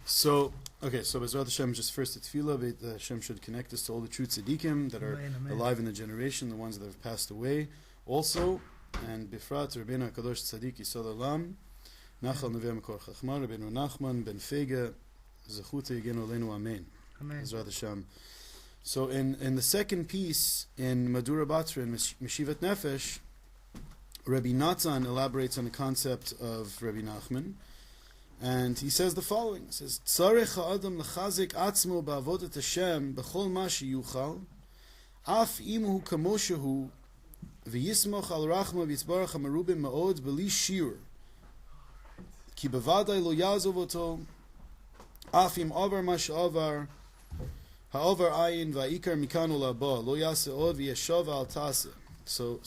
So, okay, so Bezrat Hashem, just first the tefillah, Hashem should connect us to all the true tzaddikim that are alive in the generation, the ones that have passed away also, and Bifrat, Rabbeinu HaKadosh Tzaddik Yisod Olam, Nachal Neveh Mekor Chachma, Rabbeinu Nachman, Ben Fega, Zechute Yigenu Aleinu Amen. Bezrat Hashem. So in the second piece, in Madura Batra, in Meshivat Nefesh, Rabbi Natan elaborates on the concept of Rabbi Nachman, and he says the following. He says, Tzarech ha'adam lechazik atzmo ba'avodat Hashem b'chol ma sheyuchal, af im hu kamo shehu, v'yismoch al rachma v'yitzbarach ha'merubim ma'od b'li shiur, ki b'vadai lo yazov oto, af im avar ma she'avar, ha'avar ayin va'ikar mikan ulaba, lo yase od v'yeshav al taseh. So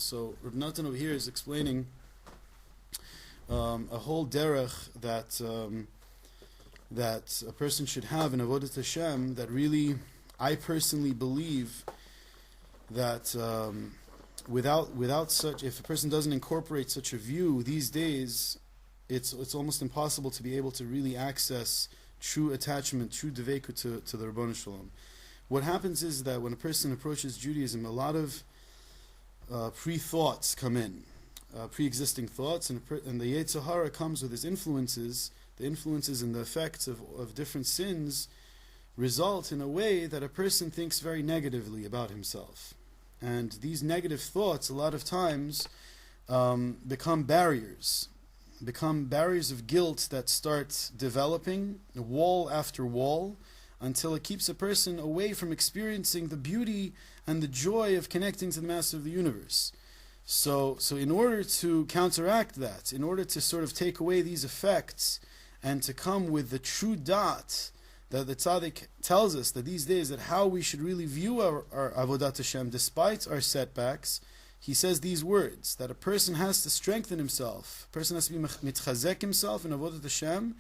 Rabbi Natan over here is explaining a whole derech that a person should have in Avodat Hashem, that really, I personally believe that without such, if a person doesn't incorporate such a view these days, it's almost impossible to be able to really access true attachment, true devekut to the Ribbono Shel Olam. What happens is that when a person approaches Judaism, a lot of pre-thoughts come in, pre-existing thoughts, and the Yetzer Hara comes with his influences. The influences and the effects of different sins result in a way that a person thinks very negatively about himself. And these negative thoughts, a lot of times, become barriers of guilt that start developing, wall after wall, until it keeps a person away from experiencing the beauty and the joy of connecting to the Master of the universe. So in order to counteract that, in order to sort of take away these effects and to come with the true dot that the tzaddik tells us that these days, that how we should really view our Avodat Hashem despite our setbacks, he says these words, that a person has to strengthen himself, a person has to be mitchazek himself in Avodat Hashem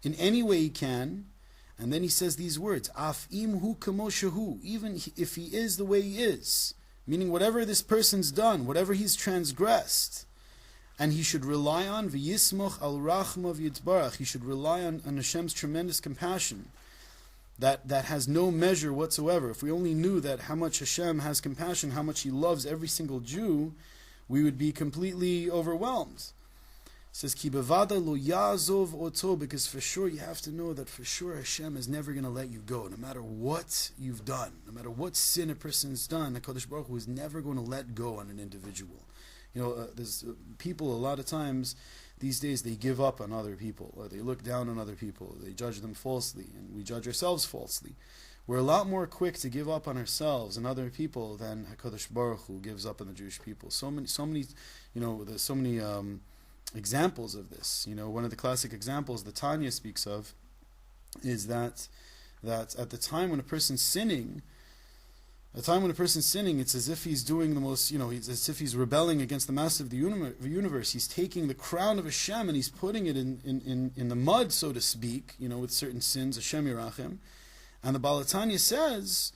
in any way he can. And then he says these words, Af im hu kamo shehu, even if he is the way he is, meaning whatever this person's done, whatever he's transgressed, and he should rely on v'yismoch al rachma v'yitzbarach, he should rely on Hashem's tremendous compassion that has no measure whatsoever. If we only knew that how much Hashem has compassion, how much He loves every single Jew, we would be completely overwhelmed. It says, Ki bevada lo yazov oto, because for sure you have to know that for sure Hashem is never going to let you go, no matter what you've done, no matter what sin a person's done. The HaKadosh Baruch Hu is never going to let go on an individual. There's people a lot of times these days, they give up on other people, or they look down on other people, they judge them falsely, and we judge ourselves falsely. We're a lot more quick to give up on ourselves and other people than HaKadosh Baruch Hu gives up on the Jewish people. So many, there's so many examples of this. One of the classic examples the Tanya speaks of is that at the time when a person's sinning, it's as if he's doing the most, it's as if he's rebelling against the Master of the universe. He's taking the crown of Hashem and he's putting it in the mud, so to speak, with certain sins, Hashem Yirachem. And the Baal Tanya says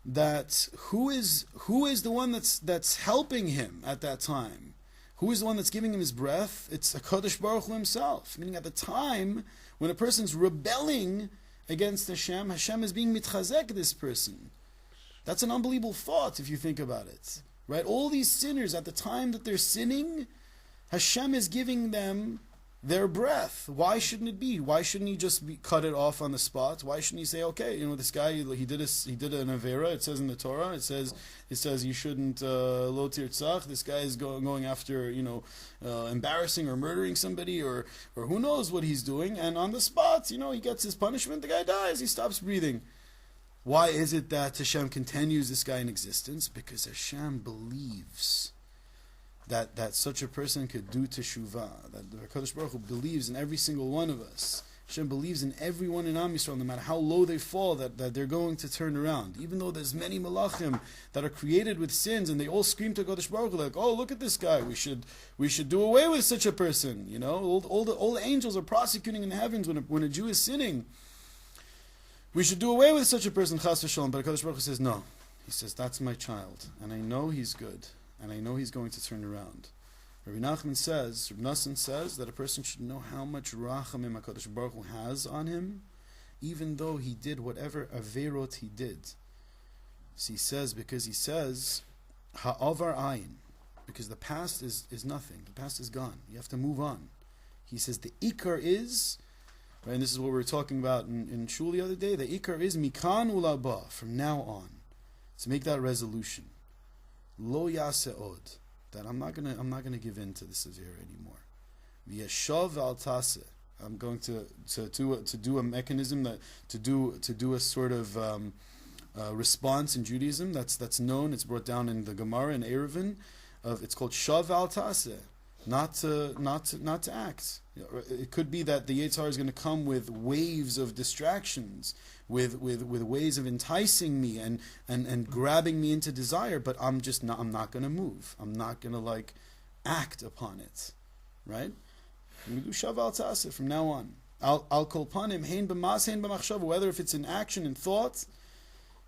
that who is the one that's helping him at that time? Who is the one that's giving him his breath? It's HaKadosh Baruch Hu himself. Meaning at the time when a person's rebelling against Hashem, Hashem is being mitchazek this person. That's an unbelievable thought if you think about it. Right? All these sinners, at the time that they're sinning, Hashem is giving them their breath. Why shouldn't it be? Why shouldn't he just cut it off on the spot? Why shouldn't he say, okay, this guy, he did an avera. It says in the Torah, it says you shouldn't lo tirtzach. This guy is going after embarrassing or murdering somebody, or who knows what he's doing. And on the spot, he gets his punishment. The guy dies. He stops breathing. Why is it that Hashem continues this guy in existence? Because Hashem believes that such a person could do teshuvah, that the HaKadosh Baruch Hu believes in every single one of us. Hashem believes in everyone in Am Yisrael, no matter how low they fall, that they're going to turn around. Even though there's many malachim that are created with sins, and they all scream to HaKadosh Baruch Hu like, oh, look at this guy, we should do away with such a person. All the angels are prosecuting in the heavens when a Jew is sinning. We should do away with such a person, chas v'shalom. But HaKadosh Baruch Hu says, no. He says, that's my child, and I know he's good, and I know he's going to turn around. Rabbi Nachman says, Rabbi Nassan says, that a person should know how much rachamim HaKadosh Baruch Hu has on him, even though he did whatever averot he did. So he says, ha'avar ayin, because the past is nothing. The past is gone. You have to move on. He says the ikar is, right, and this is what we were talking about in shul the other day, the ikar is mikan ulaba, from now on. So make that resolution. Lo yaseod, that I'm not gonna give in to the severe anymore. V'yeshav al taseh, I'm going to do a mechanism to do a sort of response in Judaism that's known. It's brought down in the Gemara in Eruvin. It's called shav al taseh, not to act. It could be that the Yetzer Hara is going to come with waves of distractions, with ways of enticing me and grabbing me into desire, but I'm not going to move. I'm not going to act upon it, right? We do shav al taseh from now on. Al kol panim hein b'mas hein b'machshava, whether if it's in action and thought.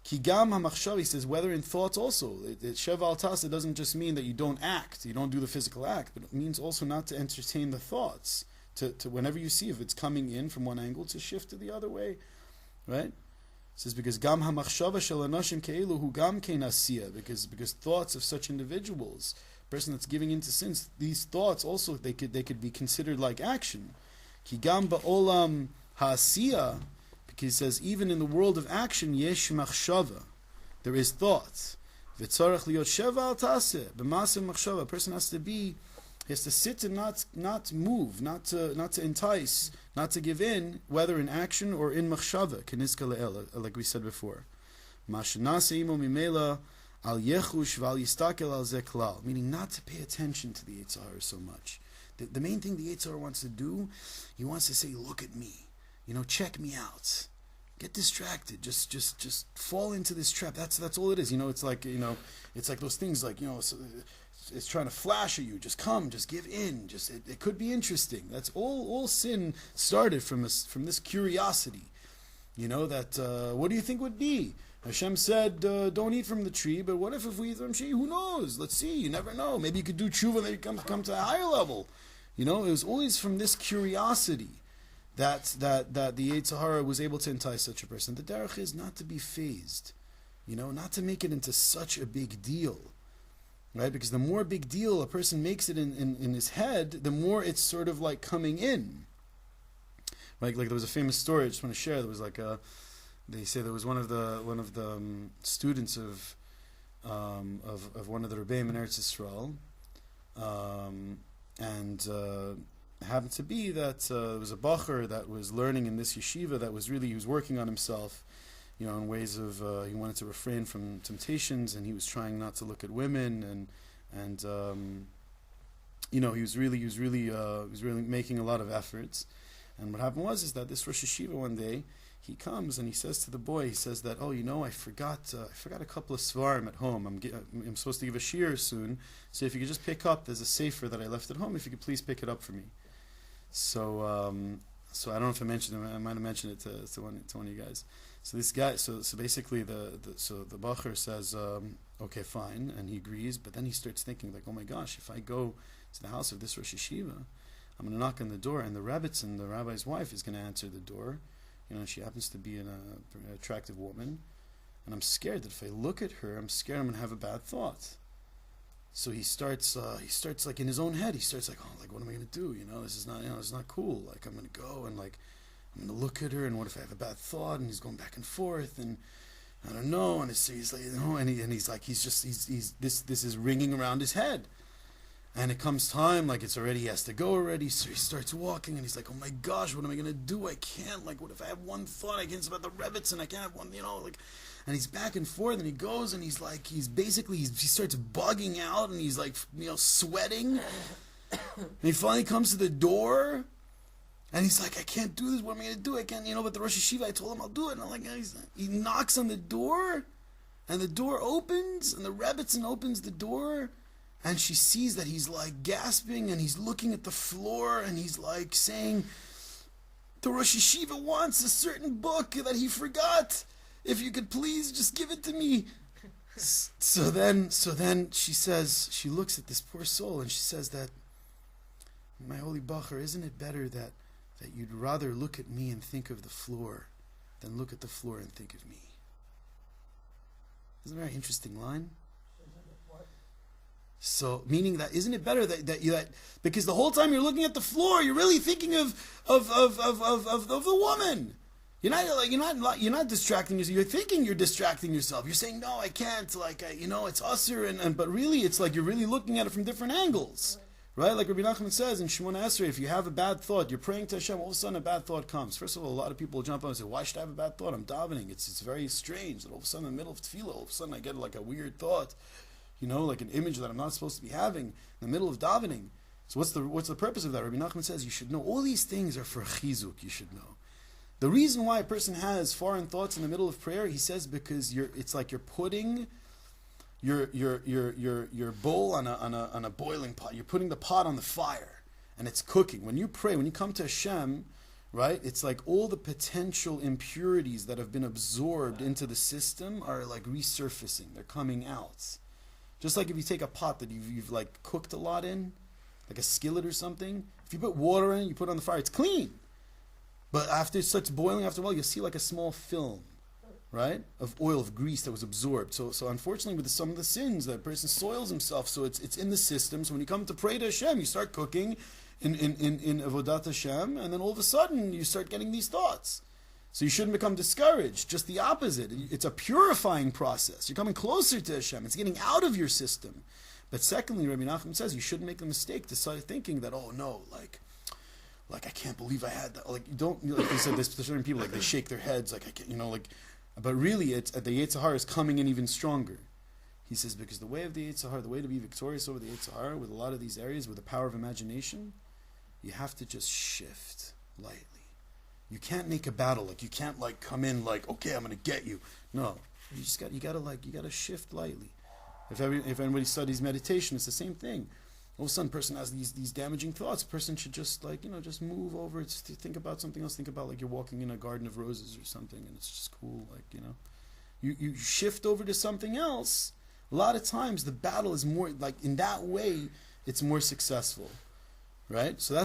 Ki gam ha-machshava, he says, whether in thoughts also. Shav al taseh doesn't just mean that you don't act, you don't do the physical act, but it means also not to entertain the thoughts. To whenever you see if it's coming in from one angle, to shift to the other way, right? It says because gam ha-machshava shel anashim ke'elu hu gam kein asiyah, because thoughts of such individuals, person that's giving into sins, these thoughts also they could be considered like action. Ki gam ba'olam ha'asiyah, because he says even in the world of action, yesh machshava, there is thought. V'tzarech liot sheva al taseh b'maseh machshava. A person has to sit and not move, not to entice, not to give in, whether in action or in machshava. Keniska le'ela, like we said before. Mashenase imo mimela al yechush v'al yistakel al ze klal, meaning not to pay attention to the Yetzer Hara so much. The main thing the Yetzer Hara wants to do, he wants to say, look at me, check me out, get distracted, just fall into this trap. That's all it is. It's like those things it's trying to flash at you. Just come, just give in. It could be interesting. That's all sin started from this curiosity. That what do you think would be? Hashem said, don't eat from the tree, but what if we eat from the tree? Who knows? Let's see. You never know. Maybe you could do tshuva, maybe come to a higher level. It was always from this curiosity that the Yetzer Hara was able to entice such a person. The derech is not to be phased, not to make it into such a big deal, right? Because the more big deal a person makes it in his head, the more it's sort of like coming in. Like there was a famous story I just want to share. There was they say there was one of the students of one of the Rabbi in Eretz Yisrael, and happened to be that there was a bacher that was learning in this yeshiva that he was working on himself, in ways of he wanted to refrain from temptations, and he was trying not to look at women, and he was really making a lot of efforts. And what happened is that this Rosh Yeshiva one day, he comes and he says to the boy, he says that, I forgot a couple of svarim at home. I'm supposed to give a shiur soon, so if you could just pick up, there's a sefer that I left at home, if you could please pick it up for me. So I don't know if I mentioned it. I might have mentioned it to one of you guys. So this guy, so basically the bacher says, okay, fine, and he agrees. But then he starts thinking oh my gosh, if I go to the house of this Rosh Yeshiva, I'm going to knock on the door, and the Rebbitzin, the rabbi's wife, is going to answer the door. She happens to be an attractive woman, and I'm scared that if I look at her, I'm scared I'm going to have a bad thought. So he starts in his own head. He starts what am I going to do? This is not cool. I'm going to go and I'm going to look at her, and what if I have a bad thought? And he's going back and forth, and I don't know. And he's like, this is ringing around his head. And it comes time, he has to go already, so he starts walking, and he's like, oh my gosh, what am I going to do? I can't, what if I have one thought against about the Rebbitzin, and I can't have one, and he's back and forth, and he goes, and he starts bugging out, and he's sweating, and he finally comes to the door, and he's like, I can't do this, what am I going to do? I can't, but the Rosh Yeshiva, I told him I'll do it, and he knocks on the door, and the door opens, and the Rebbitzin opens the door, and she sees that he's gasping, and he's looking at the floor, and he's saying, the Rosh Yeshiva wants a certain book that he forgot. If you could please just give it to me. So then she says, she looks at this poor soul, and she says that, my holy bacher, isn't it better that you'd rather look at me and think of the floor then look at the floor and think of me. Isn't that a very interesting line? So, meaning that, isn't it better that because the whole time you're looking at the floor, you're really thinking of the woman. You're not distracting yourself. You're thinking you're distracting yourself. You're saying, no, I can't. It's usher, but really, it's like you're really looking at it from different angles, right? Like Rabbi Nachman says in Shemona Esrei, if you have a bad thought, you're praying to Hashem, all of a sudden a bad thought comes. First of all, a lot of people will jump up and say, why should I have a bad thought? I'm davening. It's very strange that all of a sudden in the middle of tefillah, all of a sudden I get like a weird thought. Like an image that I'm not supposed to be having in the middle of davening. So what's the purpose of that? Rabbi Nachman says you should know all these things are for chizuk. You should know. The reason why a person has foreign thoughts in the middle of prayer, he says, because it's like you're putting your bowl on a boiling pot. You're putting the pot on the fire, and it's cooking. When you pray, when you come to Hashem, right? It's like all the potential impurities that have been absorbed into the system are like resurfacing. They're coming out. Just like if you take a pot that you've like cooked a lot in, like a skillet or something, if you put water in it, you put it on the fire, it's clean. But after it starts boiling, after a while, you'll see like a small film, right, of oil, of grease that was absorbed. So unfortunately, with some of the sins, that person soils himself, so it's in the system. So when you come to pray to Hashem, you start cooking in Avodat Hashem, and then all of a sudden, you start getting these thoughts. So you shouldn't become discouraged. Just the opposite. It's a purifying process. You're coming closer to Hashem. It's getting out of your system. But secondly, Rabbi Nachman says you shouldn't make the mistake to start thinking that, oh no, like I can't believe I had that. Like you don't, like they said, there's certain people like they shake their heads, like I can't, but really it's the Yetzer Hara is coming in even stronger. He says because the way of the Yetzer Hara, the way to be victorious over the Yetzer Hara with a lot of these areas, with the power of imagination, you have to just shift lightly. You can't make a battle. Like you can't like come in like, okay, I'm going to get you. No, you gotta shift lightly. If anybody studies meditation, it's the same thing. All of a sudden, a person has these damaging thoughts. A person should just just move over. It's to think about something else. Think about like you're walking in a garden of roses or something, and it's just cool. You shift over to something else. A lot of times, the battle is more like in that way. It's more successful, right? So that's